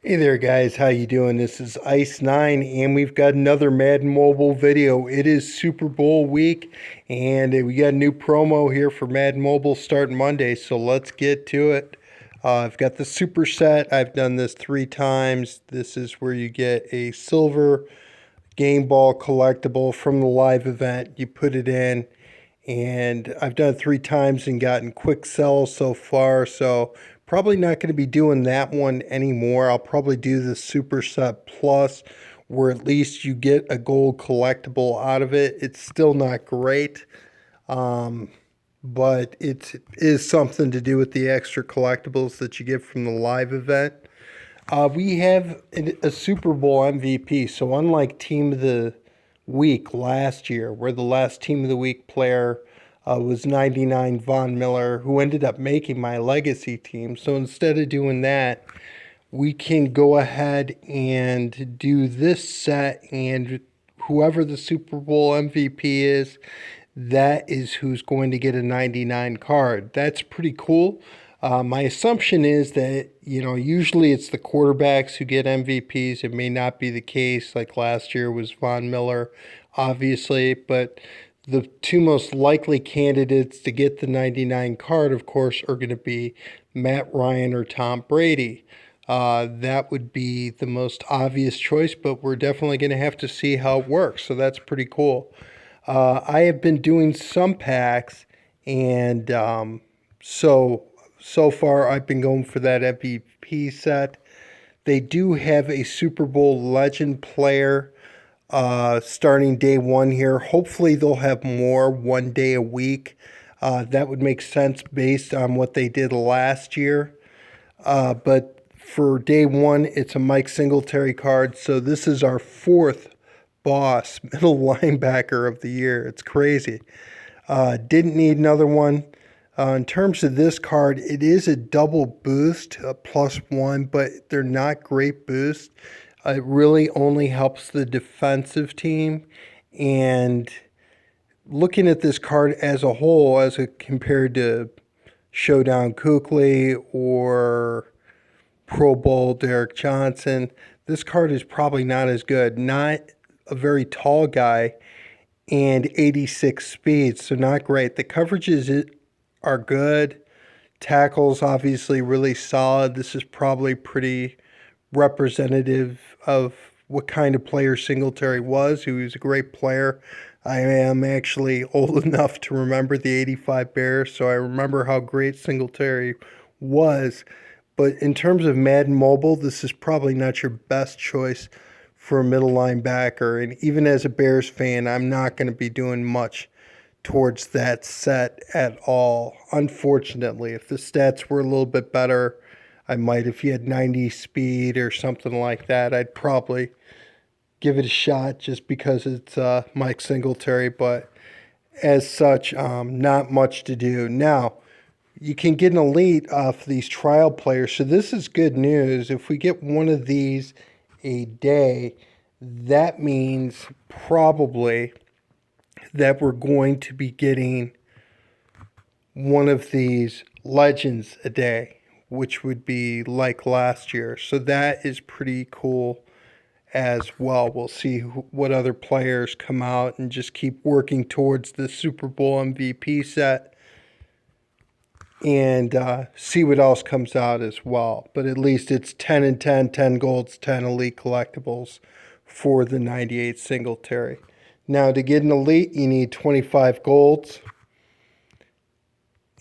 Hey there guys, how you doing? This is Ice9 and we've got another Madden Mobile video. It is Super Bowl week and we got a new promo here for Madden Mobile starting Monday, so let's get to it. I've got the super set. I've done this 3 times. This is where you get a silver game ball collectible from the live event. You put it in, and I've done it 3 times and gotten quick sells so far, so probably not going to be doing that one anymore. I'll probably do the Super Set Plus, where at least you get a gold collectible out of it. It's still not great, but it is something to do with the extra collectibles that you get from the live event. We have a Super Bowl MVP, so unlike Team of the Week last year, where the last Team of the Week player was 99 Von Miller, who ended up making my legacy team. So instead of doing that, we can go ahead and do this set, and whoever the Super Bowl MVP is, that is who's going to get a 99 card. That's pretty cool. My assumption is that, usually it's the quarterbacks who get MVPs. It may not be the case, like last year was Von Miller, obviously, but the 2 most likely candidates to get the 99 card, of course, are going to be Matt Ryan or Tom Brady. That would be the most obvious choice, but we're definitely going to have to see how it works. So that's pretty cool. I have been doing some packs, and so far I've been going for that MVP set. They do have a Super Bowl legend player starting day one here. Hopefully they'll have more, 1 day a week. That would make sense based on what they did last year. But for day one, it's a Mike Singletary card. So this is our 4th middle linebacker of the year. It's crazy. Didn't need another one. In terms of this card, it is a double boost, a +1, but they're not great boosts. It really only helps the defensive team. And looking at this card as a whole, compared to Showdown Kuechly or Pro Bowl Derek Johnson, this card is probably not as good. Not a very tall guy, and 86 speed, so not great. The coverages are good. Tackles obviously really solid. This is probably pretty representative of what kind of player Singletary was. He was a great player. I am actually old enough to remember the 85 Bears, so I remember how great Singletary was. But in terms of Madden Mobile, this is probably not your best choice for a middle linebacker. And even as a Bears fan, I'm not going to be doing much towards that set at all. Unfortunately, if the stats were a little bit better, I might. If you had 90 speed or something like that, I'd probably give it a shot just because it's Mike Singletary. But as such, not much to do. Now, you can get an elite off these trial players. So this is good news. If we get one of these a day, that means probably that we're going to be getting one of these legends a day, which would be like last year. So that is pretty cool as well. We'll see what other players come out and just keep working towards the Super Bowl MVP set and see what else comes out as well. But at least it's 10 and 10, 10 golds, 10 elite collectibles for the 98 Singletary. Now, to get an elite, you need 25 golds.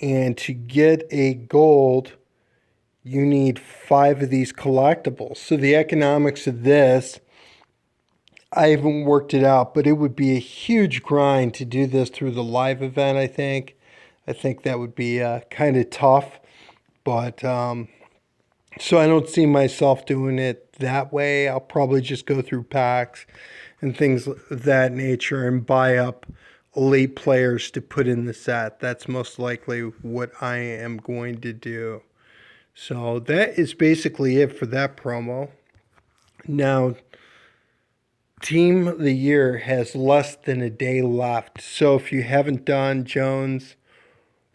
And to get a gold, you need 5 of these collectibles. So the economics of this, I haven't worked it out, but it would be a huge grind to do this through the live event, I think. I think that would be kind of tough. But so I don't see myself doing it that way. I'll probably just go through packs and things of that nature and buy up elite players to put in the set. That's most likely what I am going to do. So that is basically it for that promo. Now, Team of the Year has less than a day left. So if you haven't done Jones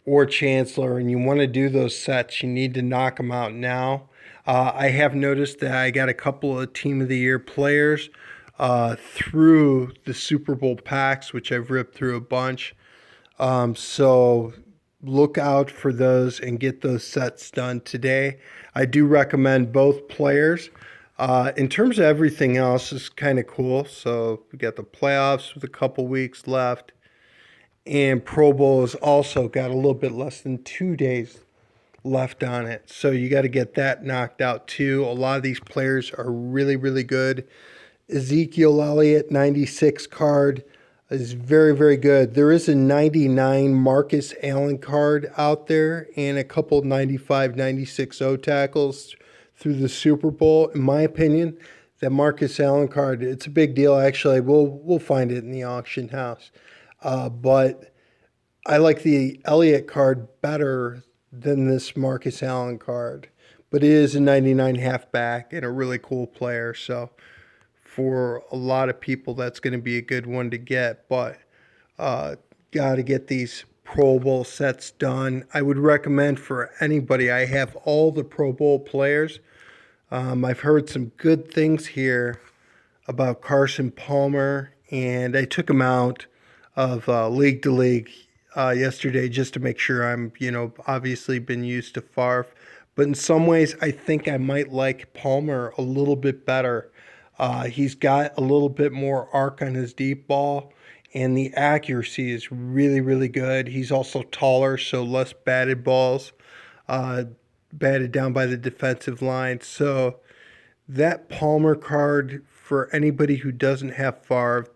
or Chancellor and you want to do those sets, you need to knock them out now. I have noticed that I got a couple of Team of the Year players through the Super Bowl packs, which I've ripped through a bunch. So look out for those and get those sets done today. I do recommend both players. In terms of everything else, is kind of cool. So we got the playoffs with a couple weeks left, and Pro Bowl has also got a little bit less than 2 days left on it. So you got to get that knocked out too. A lot of these players are really, really good. Ezekiel Elliott 96 card is very, very good. There is a 99 Marcus Allen card out there and a couple 95, 96 O tackles through the Super Bowl. In my opinion, that Marcus Allen card, it's a big deal. Actually, we'll find it in the auction house. But I like the Elliott card better than this Marcus Allen card. But it is a 99 halfback and a really cool player. So for a lot of people, that's going to be a good one to get. But got to get these Pro Bowl sets done. I would recommend for anybody. I have all the Pro Bowl players. I've heard some good things here about Carson Palmer, and I took him out of league to league yesterday just to make sure I'm, obviously been used to Favre. But in some ways, I think I might like Palmer a little bit better. He's got a little bit more arc on his deep ball, and the accuracy is really, really good. He's also taller, so less batted balls, batted down by the defensive line. So that Palmer card, for anybody who doesn't have Favre,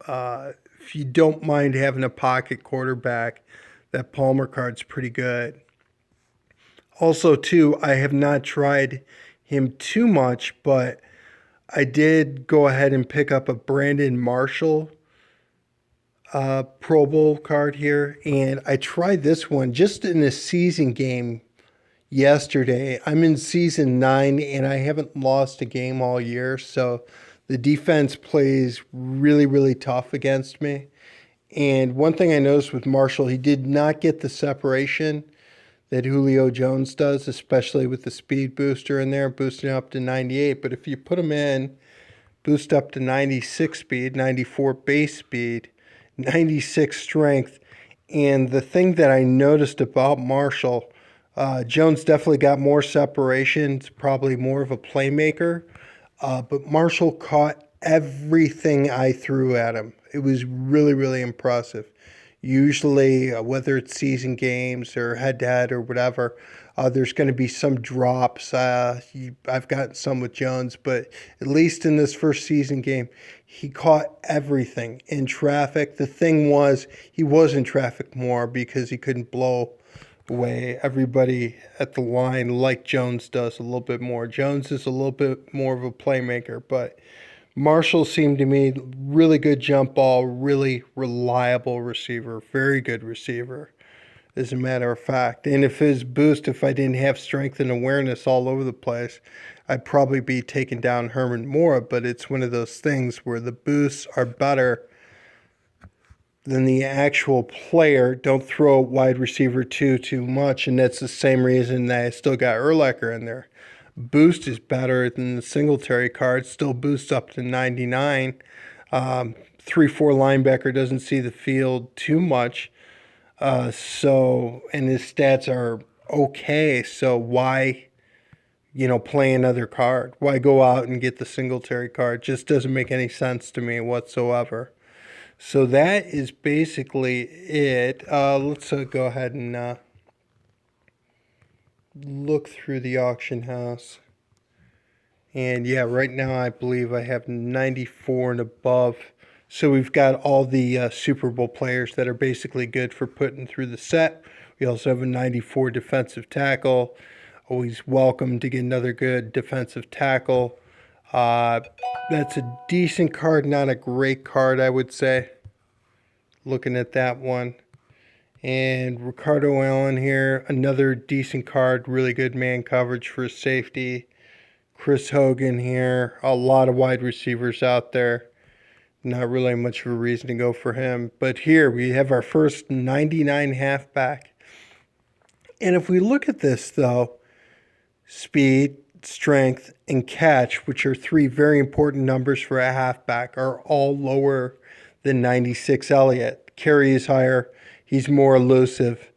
if you don't mind having a pocket quarterback, that Palmer card's pretty good. Also, too, I have not tried him too much, but I did go ahead and pick up a Brandon Marshall Pro Bowl card here, and I tried this one just in a season game yesterday. I'm in season 9, and I haven't lost a game all year, so the defense plays really, really tough against me. And one thing I noticed with Marshall, he did not get the separation that Julio Jones does, especially with the speed booster in there, boosting up to 98. But if you put him in, boost up to 96 speed, 94 base speed, 96 strength. And the thing that I noticed about Marshall, Jones definitely got more separation. It's probably more of a playmaker. But Marshall caught everything I threw at him. It was really, really impressive. Usually, whether it's season games or head-to-head or whatever, there's going to be some drops. I've gotten some with Jones, but at least in this first season game, he caught everything in traffic. The thing was, he was in traffic more because he couldn't blow away everybody at the line like Jones does a little bit more. Jones is a little bit more of a playmaker, but Marshall seemed to me really good jump ball, really reliable receiver, very good receiver, as a matter of fact. And if I didn't have strength and awareness all over the place, I'd probably be taking down Herman Moore. But it's one of those things where the boosts are better than the actual player. Don't throw wide receiver too much, and that's the same reason that I still got Urlacher in there. Boost is better than the Singletary card. Still boosts up to 99. 3-4 linebacker doesn't see the field too much. And his stats are okay. So why, play another card? Why go out and get the Singletary card? Just doesn't make any sense to me whatsoever. So that is basically it. Let's go ahead and look through the auction house. And yeah, right now I believe I have 94 and above. So we've got all the Super Bowl players that are basically good for putting through the set. We also have a 94 defensive tackle. Always welcome to get another good defensive tackle. That's a decent card, not a great card, I would say. Looking at that one. And Ricardo Allen here, another decent card, really good man coverage for safety. Chris Hogan here, a lot of wide receivers out there. Not really much of a reason to go for him. But here we have our first 99 halfback. And if we look at this, though, speed, strength, and catch, which are three very important numbers for a halfback, are all lower than 96 Elliott. Carry is higher. He's more elusive.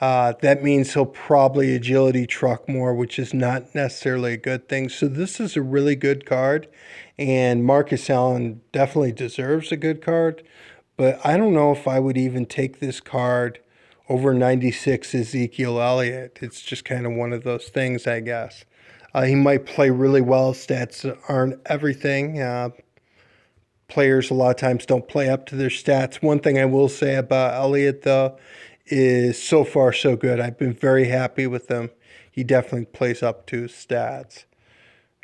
That means he'll probably agility truck more, which is not necessarily a good thing. So this is a really good card, and Marcus Allen definitely deserves a good card. But I don't know if I would even take this card over 96 Ezekiel Elliott. It's just kind of one of those things, I guess. He might play really well. Stats aren't everything. Players a lot of times don't play up to their stats. One thing I will say about Elliott, though, is so far so good. I've been very happy with him. He definitely plays up to his stats.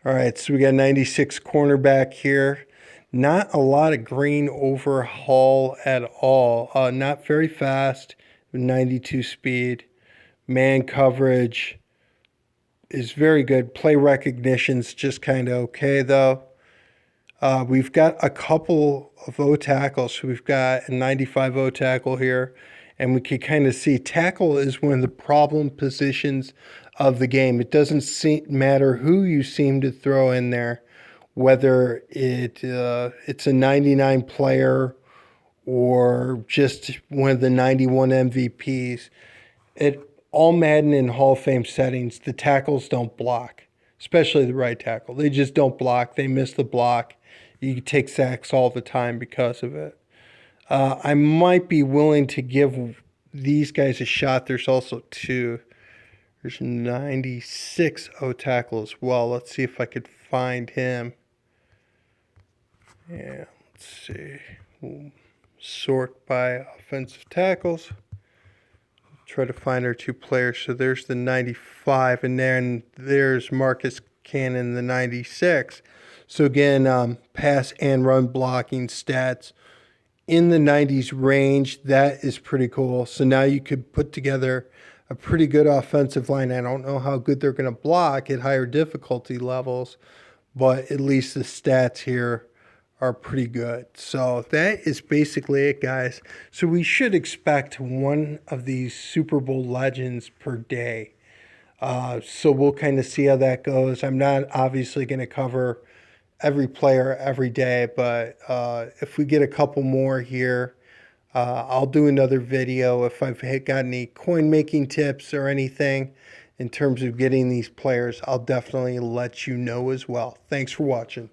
All right, so we got 96 cornerback here. Not a lot of green overhaul at all. Not very fast, 92 speed. Man coverage is very good. Play recognition's just kind of okay, though. We've got a couple of O tackles. So we've got a 95 O tackle here, and we can kind of see tackle is one of the problem positions of the game. It doesn't matter who you seem to throw in there, whether it's a 99 player or just one of the 91 MVPs. At all Madden and Hall of Fame settings, the tackles don't block, especially the right tackle. They just don't block. They miss the block. You take sacks all the time because of it. I might be willing to give these guys a shot. There's also there's 96 O tackle as well. Let's see if I could find him. Yeah, let's see. We'll sort by offensive tackles. Try to find our two players. So there's the 95, and then there's Marcus Cannon, the 96. So again, pass and run blocking stats in the 90s range. That is pretty cool. So now you could put together a pretty good offensive line. I don't know how good they're going to block at higher difficulty levels, but at least the stats here are pretty good. So that is basically it, guys. So we should expect one of these Super Bowl legends per day. So we'll kind of see how that goes. I'm not obviously going to cover every player every day, but if we get a couple more here, I'll do another video. If I've got any coin making tips or anything in terms of getting these players, I'll definitely let you know as well. Thanks for watching.